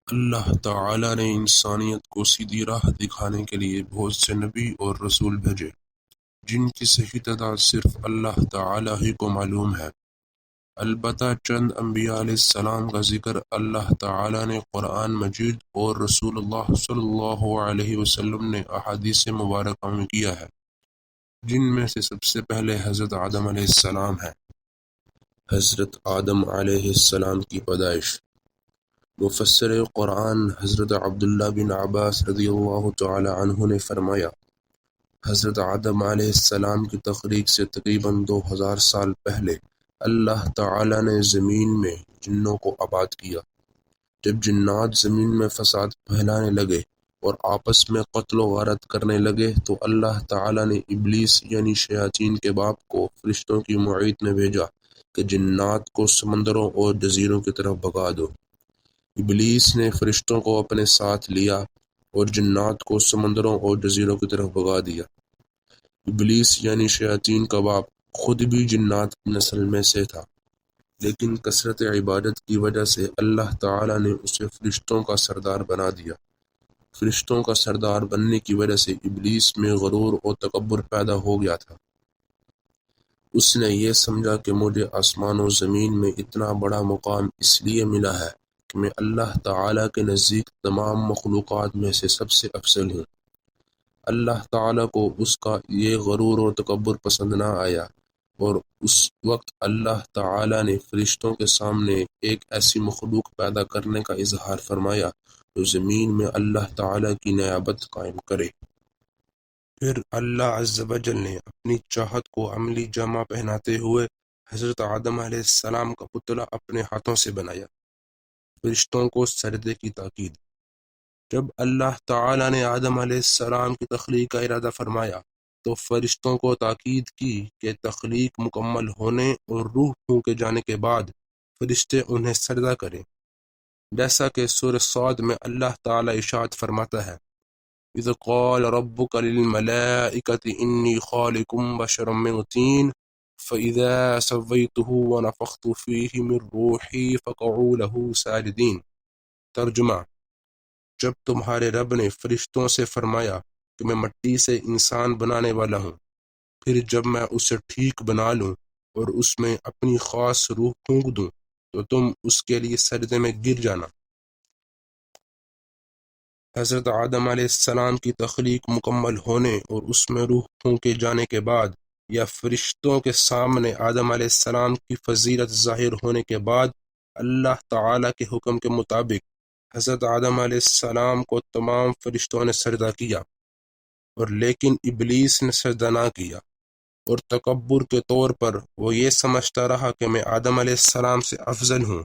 اللہ تعالی نے انسانیت کو سیدھی راہ دکھانے کے لیے بہت سے نبی اور رسول بھیجے جن کی صحیح تعداد صرف اللہ تعالی ہی کو معلوم ہے۔ البتہ چند انبیاء علیہ السلام کا ذکر اللہ تعالی نے قرآن مجید اور رسول اللہ صلی اللہ علیہ وسلم نے احادیث مبارکہ میں کیا ہے، جن میں سے سب سے پہلے حضرت آدم علیہ السلام ہے۔ حضرت آدم علیہ السلام کی پیدائش۔ مفسر قرآن حضرت عبداللہ بن عباس رضی اللہ تعالی عنہ نے فرمایا، حضرت آدم علیہ السلام کی تخلیق سے تقریباً 2000 سال پہلے اللہ تعالی نے زمین میں جنوں کو آباد کیا۔ جب جنات زمین میں فساد پھیلانے لگے اور آپس میں قتل و غارت کرنے لگے تو اللہ تعالی نے ابلیس یعنی شیاطین کے باپ کو فرشتوں کی معیت میں بھیجا کہ جنات کو سمندروں اور جزیروں کی طرف بھگا دو۔ ابلیس نے فرشتوں کو اپنے ساتھ لیا اور جنات کو سمندروں اور جزیروں کی طرف بھگا دیا۔ ابلیس یعنی شیاطین کا باپ خود بھی جنات کی نسل میں سے تھا، لیکن کثرت عبادت کی وجہ سے اللہ تعالی نے اسے فرشتوں کا سردار بنا دیا۔ فرشتوں کا سردار بننے کی وجہ سے ابلیس میں غرور اور تکبر پیدا ہو گیا تھا۔ اس نے یہ سمجھا کہ مجھے آسمان و زمین میں اتنا بڑا مقام اس لیے ملا ہے کہ میں اللہ تعالی کے نزدیک تمام مخلوقات میں سے سب سے افضل ہوں۔ اللہ تعالی کو اس کا یہ غرور اور تکبر پسند نہ آیا، اور اس وقت اللہ تعالی نے فرشتوں کے سامنے ایک ایسی مخلوق پیدا کرنے کا اظہار فرمایا جو زمین میں اللہ تعالی کی نیابت قائم کرے۔ پھر اللہ عز و جل نے اپنی چاہت کو عملی جامہ پہناتے ہوئے حضرت آدم علیہ السلام کا پتلا اپنے ہاتھوں سے بنایا۔ فرشتوں کو سجدے کی تاکید۔ جب اللہ تعالی نے آدم علیہ السلام کی تخلیق کا ارادہ فرمایا تو فرشتوں کو تاکید کی کہ تخلیق مکمل ہونے اور روح پھونکے جانے کے بعد فرشتے انہیں سجدہ کریں، جیسا کہ سورہ صاد میں اللہ تعالی ارشاد فرماتا ہے، اذ قال ربک للملائکۃ انی خالق بشرا من طین فاذا سویته ونفخت فیہ من روحی فقعوا له ساجدین۔ ترجمہ: جب تمہارے رب نے فرشتوں سے فرمایا کہ میں مٹی سے انسان بنانے والا ہوں، پھر جب میں اسے ٹھیک بنا لوں اور اس میں اپنی خاص روح پھونک دوں تو تم اس کے لیے سجدے میں گر جانا۔ حضرت آدم علیہ السلام کی تخلیق مکمل ہونے اور اس میں روح پھونکے جانے کے بعد یا فرشتوں کے سامنے آدم علیہ السلام کی فضیلت ظاہر ہونے کے بعد اللہ تعالی کے حکم کے مطابق حضرت آدم علیہ السلام کو تمام فرشتوں نے سجدہ کیا، اور لیکن ابلیس نے سجدہ نہ کیا، اور تکبر کے طور پر وہ یہ سمجھتا رہا کہ میں آدم علیہ السلام سے افضل ہوں،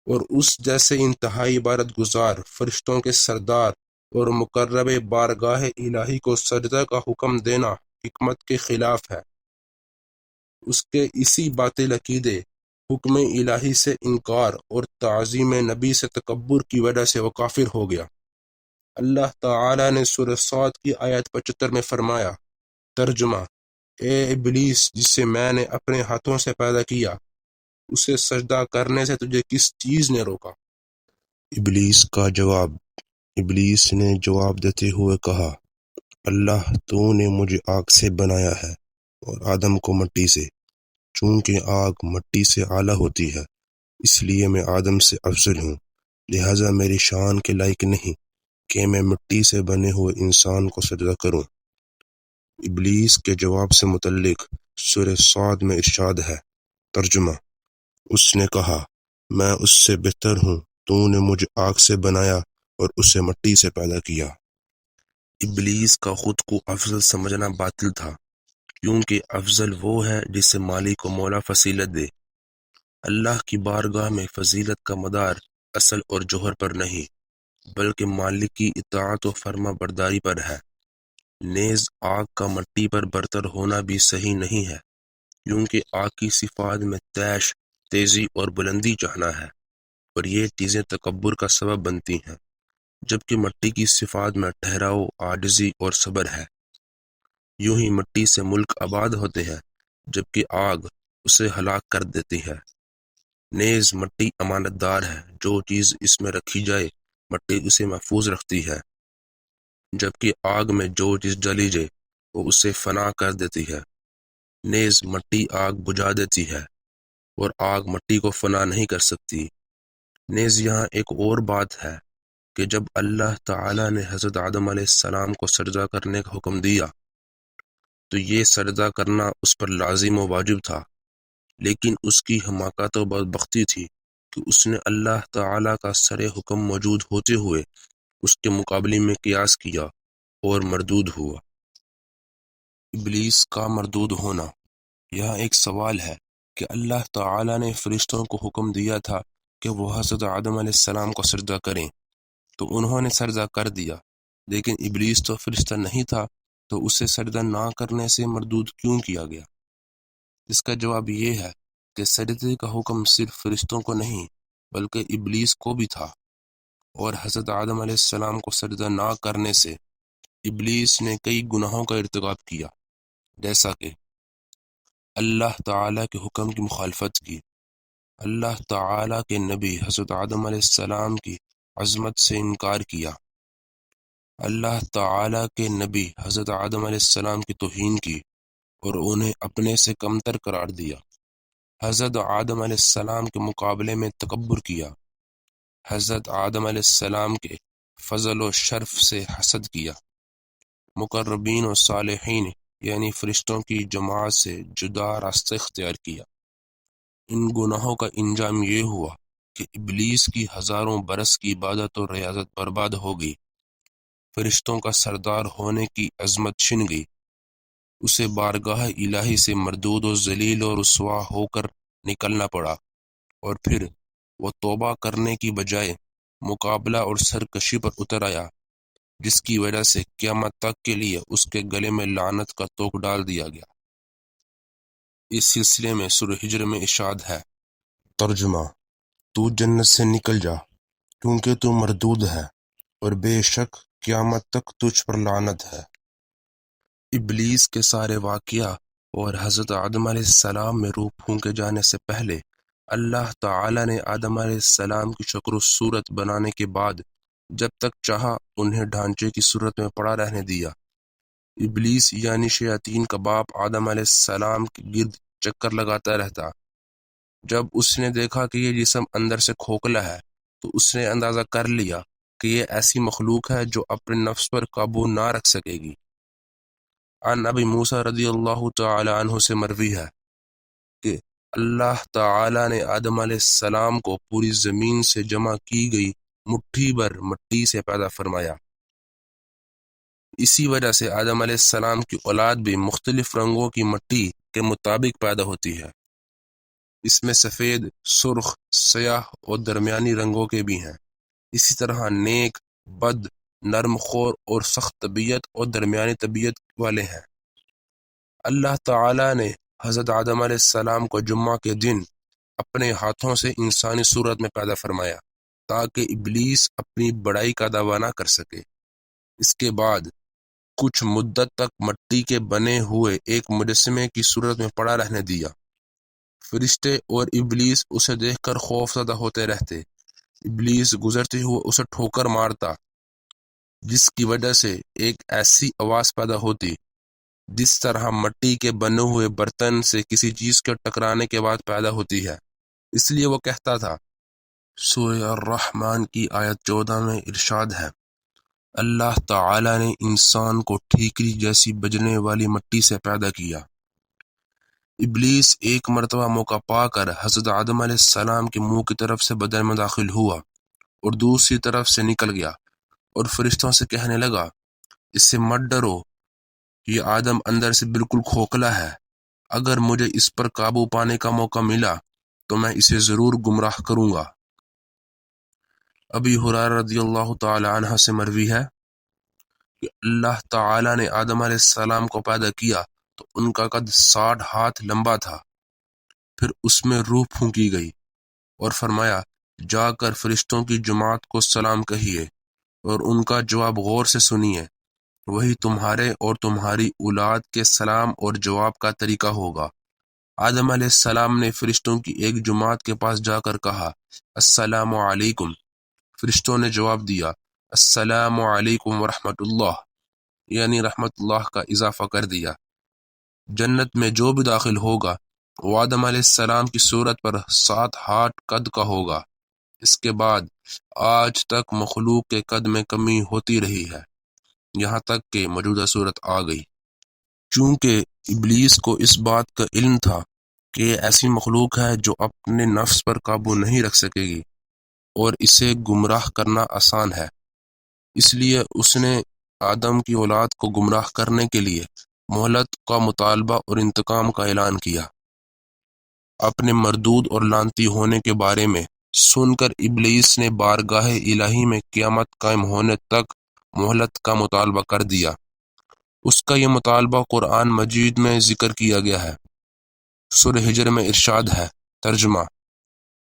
اور اس جیسے انتہائی عبادت گزار فرشتوں کے سردار اور مقرب بارگاہ الہی کو سجدہ کا حکم دینا حکمت کے خلاف ہے۔ اس کے اسی باطل عقیدے، حکم الہی سے انکار اور تعظیم نبی سے تکبر کی وجہ سے وہ کافر ہو گیا۔ اللہ تعالی نے سورہ صاد کی آیت 75 میں فرمایا، ترجمہ: اے ابلیس جسے میں نے اپنے ہاتھوں سے پیدا کیا، اسے سجدہ کرنے سے تجھے کس چیز نے روکا؟ ابلیس کا جواب۔ ابلیس نے جواب دیتے ہوئے کہا، اللہ تو نے مجھے آگ سے بنایا ہے اور آدم کو مٹی سے، چونکہ آگ مٹی سے اعلیٰ ہوتی ہے، اس لیے میں آدم سے افضل ہوں، لہٰذا میری شان کے لائق نہیں کہ میں مٹی سے بنے ہوئے انسان کو سجدہ کروں۔ ابلیس کے جواب سے متعلق سورہ صاد میں ارشاد ہے، ترجمہ: اس نے کہا، میں اس سے بہتر ہوں، تو نے مجھے آگ سے بنایا اور اسے مٹی سے پیدا کیا۔ ابلیس کا خود کو افضل سمجھنا باطل تھا، کیونکہ افضل وہ ہے جسے مالک و مولا فضیلت دے۔ اللہ کی بارگاہ میں فضیلت کا مدار اصل اور جوہر پر نہیں، بلکہ مالک کی اطاعت و فرما برداری پر ہے۔ نیز آگ کا مٹی پر برتر ہونا بھی صحیح نہیں ہے، کیونکہ آگ کی صفات میں طیش، تیزی اور بلندی چاہنا ہے، اور یہ چیزیں تکبر کا سبب بنتی ہیں، جبکہ مٹی کی صفات میں ٹھہراؤ، عاجزی اور صبر ہے۔ یوں ہی مٹی سے ملک آباد ہوتے ہیں، جبکہ آگ اسے ہلاک کر دیتی ہے۔ نیز مٹی امانت دار ہے، جو چیز اس میں رکھی جائے مٹی اسے محفوظ رکھتی ہے، جبکہ آگ میں جو چیز ڈالی جائے وہ اسے فنا کر دیتی ہے۔ نیز مٹی آگ بجھا دیتی ہے اور آگ مٹی کو فنا نہیں کر سکتی۔ نیز یہاں ایک اور بات ہے کہ جب اللہ تعالی نے حضرت آدم علیہ السلام کو سجدہ کرنے کا حکم دیا تو یہ سجدہ کرنا اس پر لازم و واجب تھا، لیکن اس کی حماقت و بدبختی تھی کہ اس نے اللہ تعالی کا سر حکم موجود ہوتے ہوئے اس کے مقابلے میں قیاس کیا اور مردود ہوا۔ ابلیس کا مردود ہونا۔ یہاں ایک سوال ہے کہ اللہ تعالی نے فرشتوں کو حکم دیا تھا کہ وہ حضرت آدم علیہ السلام کو سجدہ کریں، تو انہوں نے سجدہ کر دیا، لیکن ابلیس تو فرشتہ نہیں تھا، تو اسے سجدہ نہ کرنے سے مردود کیوں کیا گیا؟ اس کا جواب یہ ہے کہ سجدے کا حکم صرف فرشتوں کو نہیں بلکہ ابلیس کو بھی تھا، اور حضرت آدم علیہ السلام کو سجدہ نہ کرنے سے ابلیس نے کئی گناہوں کا ارتکاب کیا، جیسا کہ اللہ تعالیٰ کے حکم کی مخالفت کی، اللہ تعالیٰ کے نبی حضرت آدم علیہ السلام کی عظمت سے انکار کیا، اللہ تعالیٰ کے نبی حضرت آدم علیہ السلام کی توہین کی اور انہیں اپنے سے کمتر قرار دیا، حضرت آدم علیہ السلام کے مقابلے میں تکبر کیا، حضرت آدم علیہ السلام کے فضل و شرف سے حسد کیا، مقربین و صالحین یعنی فرشتوں کی جماعت سے جدا راستہ اختیار کیا۔ ان گناہوں کا انجام یہ ہوا کہ ابلیس کی ہزاروں برس کی عبادت و ریاضت برباد ہو گئی، فرشتوں کا سردار ہونے کی عظمت چھن گئی، اسے بارگاہ الہی سے مردود و ذلیل و رسوا ہو کر نکلنا پڑا، اور پھر وہ توبہ کرنے کی بجائے مقابلہ اور سرکشی پر اتر آیا، جس کی وجہ سے قیامت تک کے لیے اس کے گلے میں لعنت کا توق ڈال دیا گیا۔ اس سلسلے میں سورہ ہجر میں ارشاد ہے، ترجمہ: تو جنت سے نکل جا کیونکہ تو مردود ہے اور بے شک قیامت تک تجھ پر لعنت ہے۔ ابلیس کے سارے واقعہ اور حضرت آدم علیہ السلام میں روح پھونکے جانے سے پہلے اللہ تعالی نے آدم علیہ السلام کی شکل و صورت بنانے کے بعد جب تک چاہا انہیں ڈھانچے کی صورت میں پڑا رہنے دیا۔ ابلیس یعنی شیاطین کا باپ آدم علیہ السلام کے گرد چکر لگاتا رہتا۔ جب اس نے دیکھا کہ یہ جسم اندر سے کھوکھلا ہے تو اس نے اندازہ کر لیا کہ یہ ایسی مخلوق ہے جو اپنے نفس پر قابو نہ رکھ سکے گی۔ عن ابی موسیٰ رضی اللہ تعالی عنہ سے مروی ہے کہ اللہ تعالی نے آدم علیہ السلام کو پوری زمین سے جمع کی گئی مٹھی بھر مٹی سے پیدا فرمایا۔ اسی وجہ سے آدم علیہ السلام کی اولاد بھی مختلف رنگوں کی مٹی کے مطابق پیدا ہوتی ہے۔ اس میں سفید، سرخ، سیاہ اور درمیانی رنگوں کے بھی ہیں۔ اسی طرح نیک، بد، نرم خور اور سخت طبیعت اور درمیانی طبیعت والے ہیں۔ اللہ تعالی نے حضرت آدم علیہ السلام کو جمعہ کے دن اپنے ہاتھوں سے انسانی صورت میں پیدا فرمایا تاکہ ابلیس اپنی بڑائی کا دعویٰ نہ کر سکے۔ اس کے بعد کچھ مدت تک مٹی کے بنے ہوئے ایک مجسمے کی صورت میں پڑا رہنے دیا۔ فرشتے اور ابلیس اسے دیکھ کر خوف زدہ ہوتے رہتے۔ ابلیس گزرتے ہوئے اسے ٹھوکر مارتا، جس کی وجہ سے ایک ایسی آواز پیدا ہوتی جس طرح مٹی کے بنے ہوئے برتن سے کسی چیز کے ٹکرانے کے بعد پیدا ہوتی ہے۔ اس لیے وہ کہتا تھا۔ سورہ الرحمن کی آیت 14 میں ارشاد ہے، اللہ تعالی نے انسان کو ٹھیکری جیسی بجنے والی مٹی سے پیدا کیا۔ ابلیس ایک مرتبہ موقع پا کر حضرت آدم علیہ السلام کے منہ کی طرف سے بدن میں داخل ہوا اور دوسری طرف سے نکل گیا اور فرشتوں سے کہنے لگا، اس سے مت ڈرو، یہ آدم اندر سے بالکل کھوکھلا ہے، اگر مجھے اس پر قابو پانے کا موقع ملا تو میں اسے ضرور گمراہ کروں گا۔ ابی ہریرہ رضی اللہ تعالی عنہ سے مروی ہے کہ اللہ تعالی نے آدم علیہ السلام کو پیدا کیا تو ان کا قد 60 ہاتھ لمبا تھا۔ پھر اس میں روح پھونکی گئی اور فرمایا، جا کر فرشتوں کی جماعت کو سلام کہیے اور ان کا جواب غور سے سنیے، وہی تمہارے اور تمہاری اولاد کے سلام اور جواب کا طریقہ ہوگا۔ آدم علیہ السلام نے فرشتوں کی ایک جماعت کے پاس جا کر کہا السلام علیکم۔ فرشتوں نے جواب دیا السلام علیکم ورحمۃ اللہ، یعنی رحمت اللہ کا اضافہ کر دیا۔ جنت میں جو بھی داخل ہوگا وہ آدم علیہ السلام کی صورت پر 7 ہاتھ قد کا ہوگا۔ اس کے بعد آج تک مخلوق کے قد میں کمی ہوتی رہی ہے، یہاں تک کہ موجودہ صورت آ گئی۔ چونکہ ابلیس کو اس بات کا علم تھا کہ یہ ایسی مخلوق ہے جو اپنے نفس پر قابو نہیں رکھ سکے گی اور اسے گمراہ کرنا آسان ہے، اس لیے اس نے آدم کی اولاد کو گمراہ کرنے کے لیے مہلت کا مطالبہ اور انتقام کا اعلان کیا۔ اپنے مردود اور لعنتی ہونے کے بارے میں سن کر ابلیس نے بارگاہ الہی میں قیامت قائم ہونے تک مہلت کا مطالبہ کر دیا۔ اس کا یہ مطالبہ قرآن مجید میں ذکر کیا گیا ہے۔ سورہ ہجر میں ارشاد ہے، ترجمہ: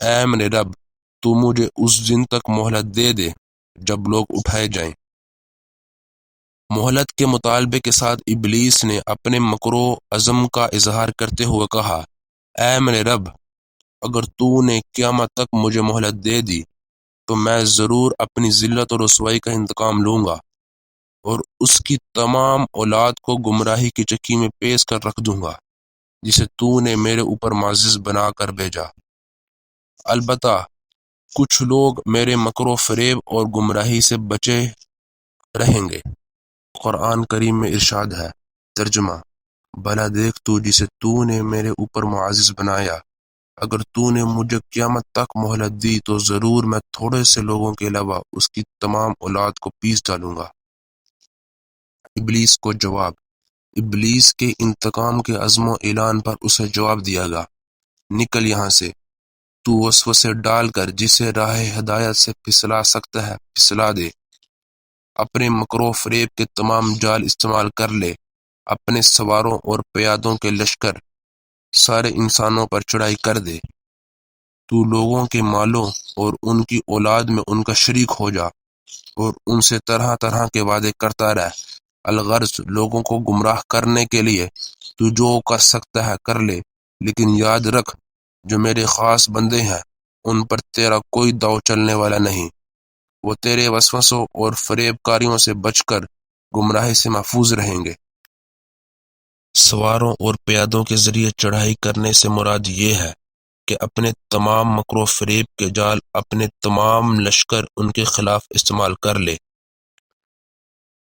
اے میرے رب، تو مجھے اس دن تک مہلت دے دے جب لوگ اٹھائے جائیں۔ مہلت کے مطالبے کے ساتھ ابلیس نے اپنے مکر و عزم کا اظہار کرتے ہوئے کہا، اے میرے رب، اگر تو نے قیامت تک مجھے مہلت دے دی تو میں ضرور اپنی ذلت اور رسوائی کا انتقام لوں گا اور اس کی تمام اولاد کو گمراہی کی چکی میں پیش کر رکھ دوں گا جسے تو نے میرے اوپر معزز بنا کر بھیجا۔ البتہ کچھ لوگ میرے مکر و فریب اور گمراہی سے بچے رہیں گے۔ قرآن کریم میں ارشاد ہے، ترجمہ: بھلا دیکھ تو جسے تو نے میرے اوپر معزز بنایا، اگر تو نے مجھے قیامت تک مہلت دی تو ضرور میں تھوڑے سے لوگوں کے علاوہ اس کی تمام اولاد کو پیس ڈالوں گا۔ ابلیس کو جواب۔ ابلیس کے انتقام کے عزم و اعلان پر اسے جواب دیا گیا، نکل یہاں سے، تو وسوسے ڈال کر جسے راہ ہدایت سے پھسلا سکتا ہے پھسلا دے، اپنے مکر و فریب کے تمام جال استعمال کر لے، اپنے سواروں اور پیادوں کے لشکر سارے انسانوں پر چڑھائی کر دے، تو لوگوں کے مالوں اور ان کی اولاد میں ان کا شریک ہو جا اور ان سے طرح طرح کے وعدے کرتا رہ، الغرض لوگوں کو گمراہ کرنے کے لیے تو جو کر سکتا ہے کر لے، لیکن یاد رکھ جو میرے خاص بندے ہیں ان پر تیرا کوئی داؤ چلنے والا نہیں، وہ تیرے وسوسوں اور فریب کاریوں سے بچ کر گمراہی سے محفوظ رہیں گے۔ سواروں اور پیادوں کے ذریعے چڑھائی کرنے سے مراد یہ ہے کہ اپنے تمام مکر و فریب کے جال اپنے تمام لشکر ان کے خلاف استعمال کر لے۔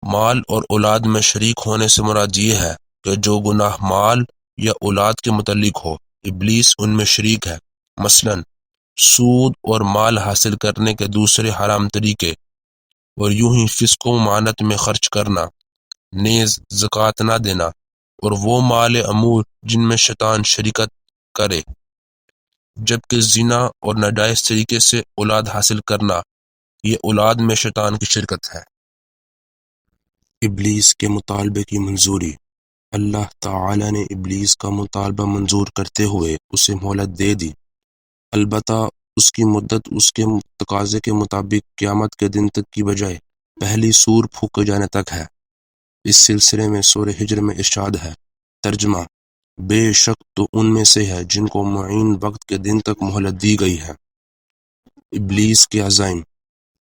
مال اور اولاد میں شریک ہونے سے مراد یہ ہے کہ جو گناہ مال یا اولاد کے متعلق ہو، ابلیس ان میں شریک ہے، مثلا سود اور مال حاصل کرنے کے دوسرے حرام طریقے، اور یوں ہی فسق و معانت میں خرچ کرنا، نیز زکوٰۃ نہ دینا، اور وہ مال امور جن میں شیطان شریکت کرے، جبکہ زنا اور ناجائز طریقے سے اولاد حاصل کرنا، یہ اولاد میں شیطان کی شرکت ہے۔ ابلیس کے مطالبے کی منظوری۔ اللہ تعالی نے ابلیس کا مطالبہ منظور کرتے ہوئے اسے مہلت دے دی، البتہ اس کی مدت اس کے تقاضے کے مطابق قیامت کے دن تک کی بجائے پہلی سور پھونکے جانے تک ہے۔ اس سلسلے میں سورہ ہجر میں ارشاد ہے، ترجمہ: بے شک تو ان میں سے ہے جن کو معین وقت کے دن تک مہلت دی گئی ہے۔ ابلیس کے عزائم۔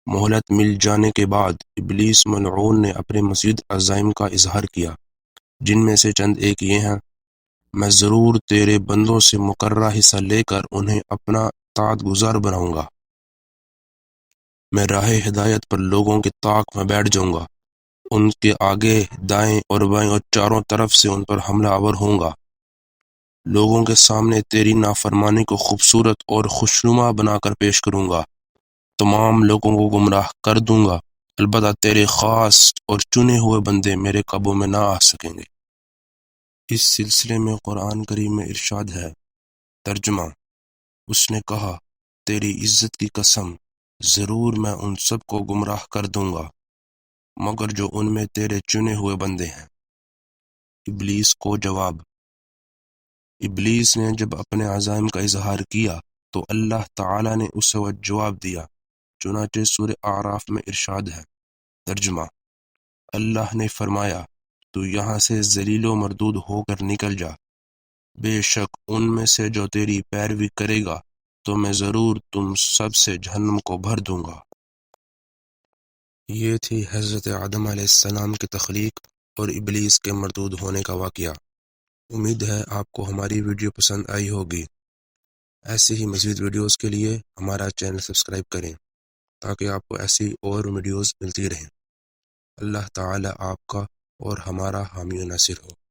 مہلت مل جانے کے بعد ابلیس ملعون نے اپنے مزید عزائم کا اظہار کیا، جن میں سے چند ایک یہ ہیں، میں ضرور تیرے بندوں سے مقررہ حصہ لے کر انہیں اپنا اطاعت گزار بناؤں گا، میں راہ ہدایت پر لوگوں کے طاق میں بیٹھ جاؤں گا، ان کے آگے دائیں اور بائیں اور چاروں طرف سے ان پر حملہ آور ہوں گا، لوگوں کے سامنے تیری نافرمانی کو خوبصورت اور خوشنما بنا کر پیش کروں گا، تمام لوگوں کو گمراہ کر دوں گا، البتہ تیرے خاص اور چنے ہوئے بندے میرے قابو میں نہ آ سکیں گے۔ اس سلسلے میں قرآن کریم میں ارشاد ہے، ترجمہ: اس نے کہا، تیری عزت کی قسم، ضرور میں ان سب کو گمراہ کر دوں گا مگر جو ان میں تیرے چنے ہوئے بندے ہیں۔ ابلیس کو جواب۔ ابلیس نے جب اپنے عزائم کا اظہار کیا تو اللہ تعالی نے اسے وہ جواب دیا، چنانچہ سورہ اعراف میں ارشاد ہے، ترجمہ: اللہ نے فرمایا، تو یہاں سے ذلیل و مردود ہو کر نکل جا، بے شک ان میں سے جو تیری پیروی کرے گا تو میں ضرور تم سب سے جہنم کو بھر دوں گا۔ یہ تھی حضرت آدم علیہ السلام کی تخلیق اور ابلیس کے مردود ہونے کا واقعہ۔ امید ہے آپ کو ہماری ویڈیو پسند آئی ہوگی۔ ایسی ہی مزید ویڈیوز کے لیے ہمارا چینل سبسکرائب کریں تاکہ آپ کو ایسی اور ویڈیوز ملتی رہیں۔ اللہ تعالی آپ کا اور ہمارا حامی و ناصر ہو۔